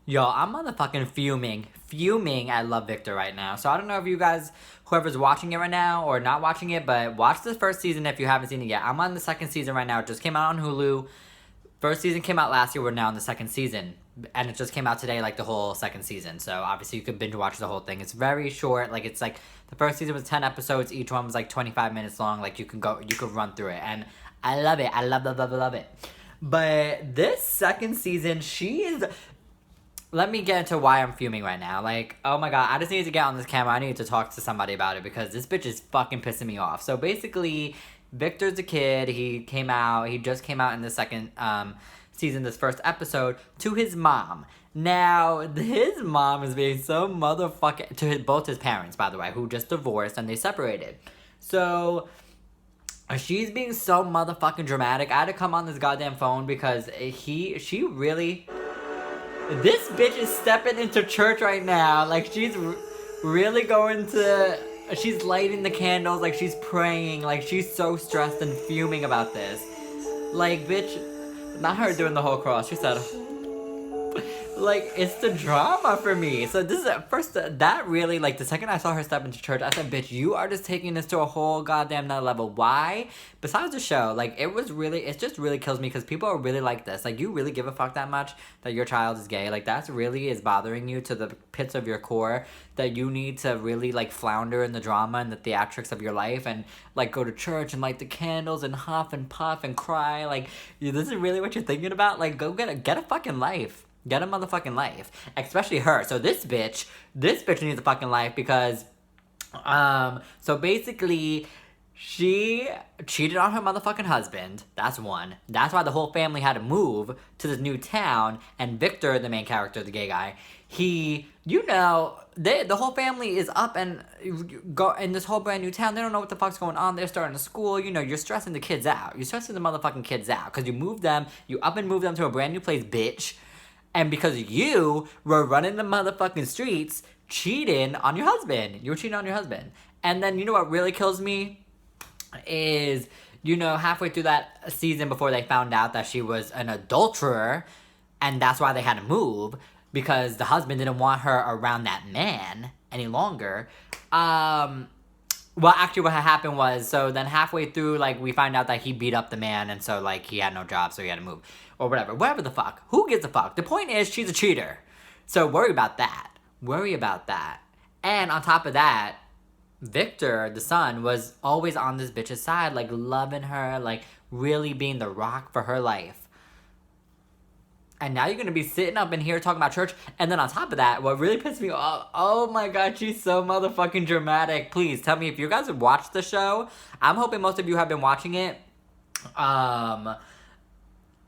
Yo, I'm motherfucking fuming. Fuming at Love Victor right now. So I don't know if you guys, whoever's watching it right now or not watching it, but watch the first season if you haven't seen it yet. I'm on the second season right now. It just came out on Hulu. First season came out last year. We're now in the second season. And it just came out today, like the whole second season. So obviously you could binge watch the whole thing. It's very short. Like it's like the first season was 10 episodes. Each one was like 25 minutes long. Like you could run through it. And I love it. I love it. But this second season, she is. Let me get into why I'm fuming right now. Like, oh my god, I just need to get on this camera. I need to talk to somebody about it because this bitch is fucking pissing me off. So basically, Victor's a kid. He just came out in the second season, this first episode, to his mom. Now, his mom is being so motherfucking. Both his parents, by the way, who just divorced and they separated. So. She's being so motherfucking dramatic. I had to come on this goddamn phone because she really. This bitch is stepping into church right now. Like, she's really going to. She's lighting the candles, like, she's praying. Like, she's so stressed and fuming about this. Like, bitch. Not her doing the whole cross. She said. Like, it's the drama for me. So this is that really, like, the second I saw her step into church, I said, bitch, you are just taking this to a whole goddamn nother level. Why? Besides the show, like, it just really kills me because people are really like this. Like, you really give a fuck that much that your child is gay. Like, that's really is bothering you to the pits of your core, that you need to really, like, flounder in the drama and the theatrics of your life and, like, go to church and light the candles and huff and puff and cry. Like, this is really what you're thinking about? Like, go get a fucking life. Get a motherfucking life. Especially her. So this bitch needs a fucking life because, so basically, she cheated on her motherfucking husband. That's one. That's why the whole family had to move to this new town. And Victor, the main character, the gay guy, the whole family is up and go in this whole brand new town. They don't know what the fuck's going on. They're starting a school. You're stressing the kids out. You're stressing the motherfucking kids out because you up and move them to a brand new place, bitch. And because you were running the motherfucking streets, cheating on your husband. You were cheating on your husband. And then, you know what really kills me? Is, halfway through that season before they found out that she was an adulterer, and that's why they had to move, because the husband didn't want her around that man any longer. Well, actually, what had happened was, so then halfway through, like, we find out that he beat up the man, and so, like, he had no job, so he had to move. Or whatever. Whatever the fuck. Who gives a fuck? The point is, she's a cheater. So worry about that. And on top of that, Victor, the son, was always on this bitch's side, like, loving her, like, really being the rock for her life. And now you're going to be sitting up in here talking about church. And then on top of that, what really pissed me off, oh my god, she's so motherfucking dramatic. Please tell me if you guys have watched the show. I'm hoping most of you have been watching it.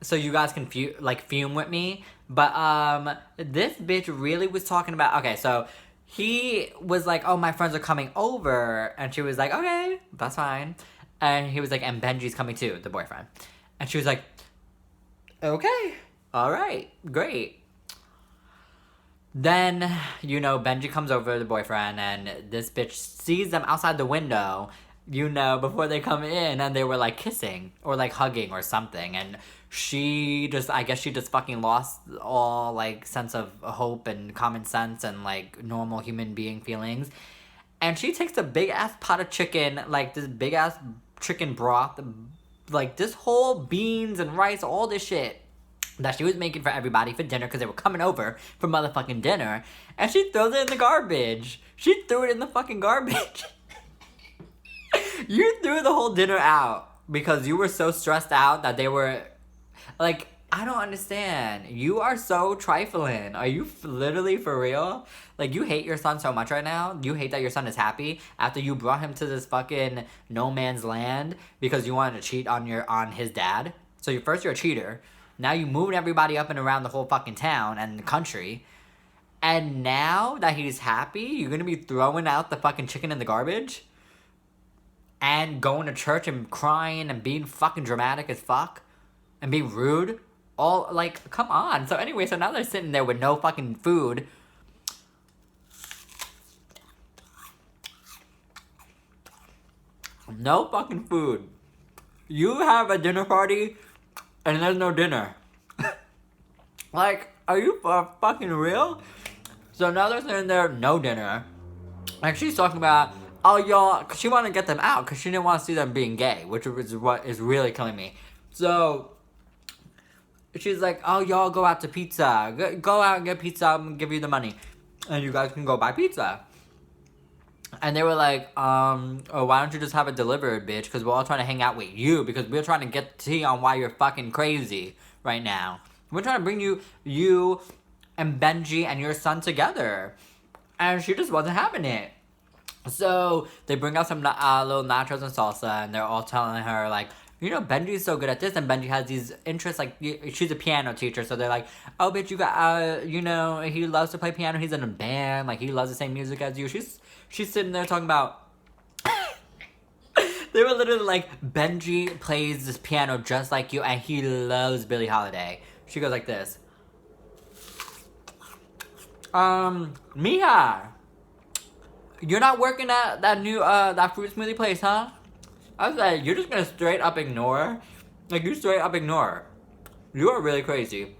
So you guys can fume with me. But this bitch really was talking about, okay, so he was like, oh, my friends are coming over. And she was like, okay, that's fine. And he was like, and Benji's coming too, the boyfriend. And she was like, okay. All right, great. Then, Benji comes over, the boyfriend, and this bitch sees them outside the window, before they come in, and they were, like, kissing, or, like, hugging or something, and I guess she just fucking lost all, like, sense of hope and common sense and, like, normal human being feelings, and she takes a big-ass pot of chicken, like, this big-ass chicken broth, like, this whole beans and rice, all this shit, that she was making for everybody for dinner because they were coming over for motherfucking dinner. And she throws it in the garbage. She threw it in the fucking garbage. You threw the whole dinner out because you were so stressed out that they were... Like, I don't understand. You are so trifling. Are you literally for real? Like, you hate your son so much right now? You hate that your son is happy after you brought him to this fucking no man's land because you wanted to cheat on his dad? So you're a cheater. Now you moved everybody up and around the whole fucking town and the country. And now that he's happy, you're going to be throwing out the fucking chicken in the garbage? And going to church and crying and being fucking dramatic as fuck? And being rude? All, like, come on. So anyway, so now they're sitting there with no fucking food. No fucking food. You have a dinner party and there's no dinner. Like, are you for fucking real? So now they're sitting there, no dinner. And she's talking about, oh, y'all, cause she wanted to get them out because she didn't want to see them being gay, which is what is really killing me. So she's like, oh, y'all go out to pizza. Go out and get pizza. I'm going to give you the money. And you guys can go buy pizza. And they were like, oh, why don't you just have it delivered, bitch? Because we're all trying to hang out with you. Because we're trying to get tea on why you're fucking crazy right now. We're trying to bring you and Benji and your son together. And she just wasn't having it. So they bring out some little nachos and salsa. And they're all telling her, like, you know, Benji's so good at this, and Benji has these interests, like, she's a piano teacher, so they're like, oh, bitch, you got, you know, he loves to play piano, he's in a band, like, he loves the same music as you. She's sitting there talking about, they were literally like, Benji plays this piano just like you, and he loves Billie Holiday. She goes like this, Mija, you're not working at that new, that fruit smoothie place, huh? I was like, you're just gonna straight up ignore? Like, you straight up ignore. You are really crazy.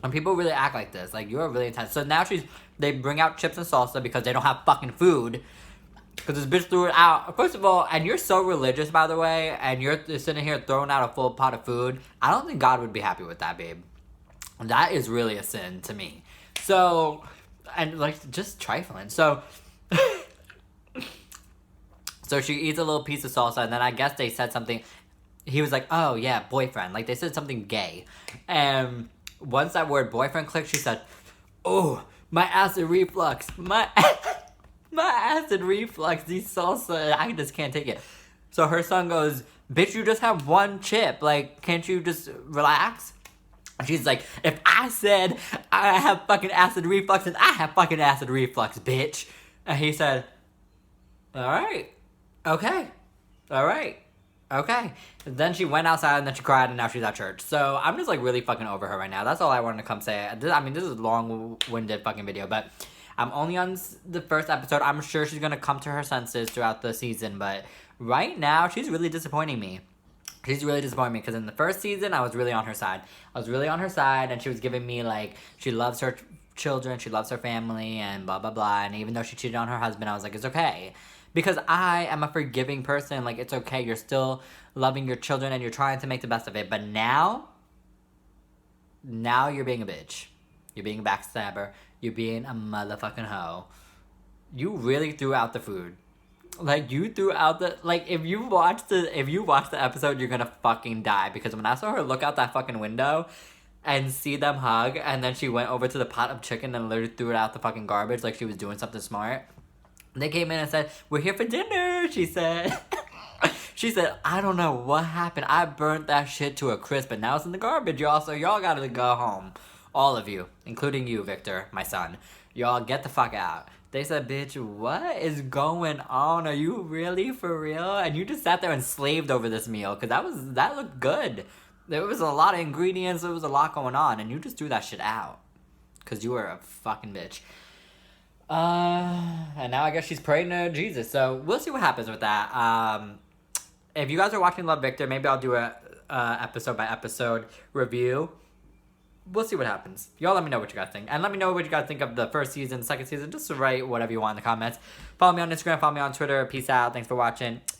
And people really act like this. Like, you are really intense. So now they bring out chips and salsa because they don't have fucking food. Because this bitch threw it out. First of all, and you're so religious, by the way, and you're sitting here throwing out a full pot of food. I don't think God would be happy with that, babe. That is really a sin to me. So, and like, just trifling. So... So she eats a little piece of salsa, and then I guess they said something. He was like, oh, yeah, boyfriend. Like, they said something gay. And once that word boyfriend clicked, she said, oh, my acid reflux. My acid reflux. These salsa, I just can't take it. So her son goes, bitch, you just have one chip. Like, can't you just relax? And she's like, if I said I have fucking acid reflux, then I have fucking acid reflux, bitch. And he said, all right. Okay. All right. Okay. And then she went outside and then she cried and now she's at church. So I'm just like really fucking over her right now. That's all I wanted to come say. I mean, this is a long-winded fucking video, but I'm only on the first episode. I'm sure she's going to come to her senses throughout the season, but right now she's really disappointing me. She's really disappointing me because in the first season, I was really on her side. I was really on her side and she was giving me like, she loves her children, she loves her family and blah, blah, blah. And even though she cheated on her husband, I was like, it's okay. Because I am a forgiving person. Like, it's okay. You're still loving your children and you're trying to make the best of it. But now you're being a bitch. You're being a backstabber. You're being a motherfucking hoe. You really threw out the food. Like, you threw out the... Like, if you watch the episode, you're gonna fucking die. Because when I saw her look out that fucking window and see them hug, and then she went over to the pot of chicken and literally threw it out the fucking garbage like she was doing something smart... They came in and said, we're here for dinner, she said. She said, I don't know what happened. I burnt that shit to a crisp, but now it's in the garbage, y'all, so y'all gotta go home. All of you, including you, Victor, my son. Y'all get the fuck out. They said, bitch, what is going on? Are you really for real? And you just sat there and slaved over this meal, because that looked good. There was a lot of ingredients, there was a lot going on, and you just threw that shit out. Because you were a fucking bitch. And now I guess she's praying to Jesus, so we'll see what happens with that. If you guys are watching Love Victor, maybe I'll do a episode by episode review. We'll see what happens. Y'all let me know what you guys think. And let me know what you guys think of the first season, second season. Just write whatever you want in the comments. Follow me on Instagram, follow me on Twitter. Peace out. Thanks for watching.